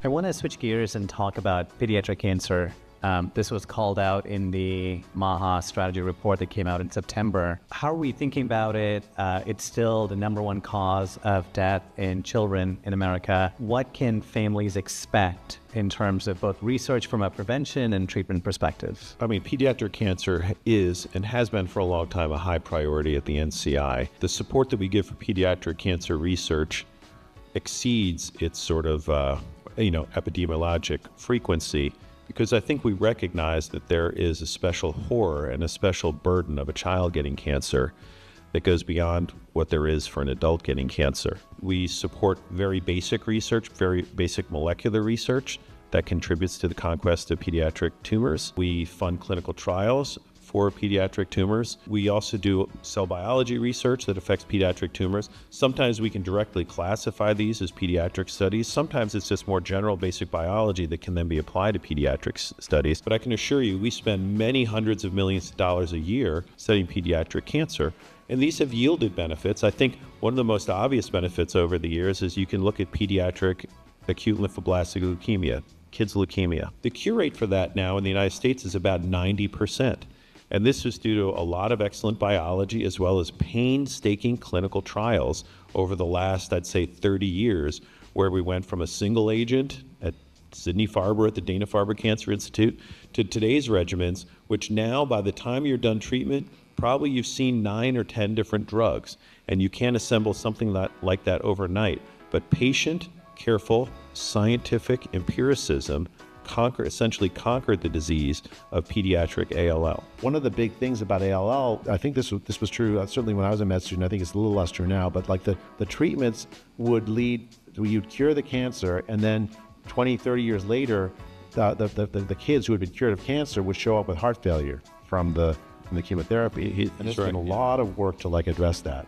I want to switch gears and talk about pediatric cancer. This was called out in the MAHA strategy report that came out in September. How are we thinking about it? It's still the #1 cause of death in children in America. What can families expect in terms of both research from a prevention and treatment perspective? I mean, pediatric cancer is and has been for a long time a high priority at the NCI. The support that we give for pediatric cancer research exceeds its sort of, epidemiologic frequency, because I think we recognize that there is a special horror and a special burden of a child getting cancer that goes beyond what there is for an adult getting cancer. We support very basic research, very basic molecular research that contributes to the conquest of pediatric tumors. We fund clinical trials for pediatric tumors. We also do cell biology research that affects pediatric tumors. Sometimes we can directly classify these as pediatric studies. Sometimes it's just more general basic biology that can then be applied to pediatric studies. But I can assure you, we spend many hundreds of millions of dollars a year studying pediatric cancer. And these have yielded benefits. I think one of the most obvious benefits over the years is you can look at pediatric acute lymphoblastic leukemia, kids' leukemia. The cure rate for that now in the United States is about 90%. And this is due to a lot of excellent biology as well as painstaking clinical trials over the last, I'd say, 30 years, where we went from a single agent at Sidney Farber at the Dana-Farber Cancer Institute to today's regimens, which now, by the time you're done treatment, probably you've seen 9 or 10 different drugs. And you can't assemble something like that overnight. But patient, careful, scientific empiricism essentially conquered the disease of pediatric ALL. One of the big things about ALL, I think this was true certainly when I was a med student. I think it's a little less true now, but like the treatments would lead to, you'd cure the cancer, and then 20, 30 years later, the kids who had been cured of cancer would show up with heart failure from the chemotherapy. And there's been a lot of work to address that.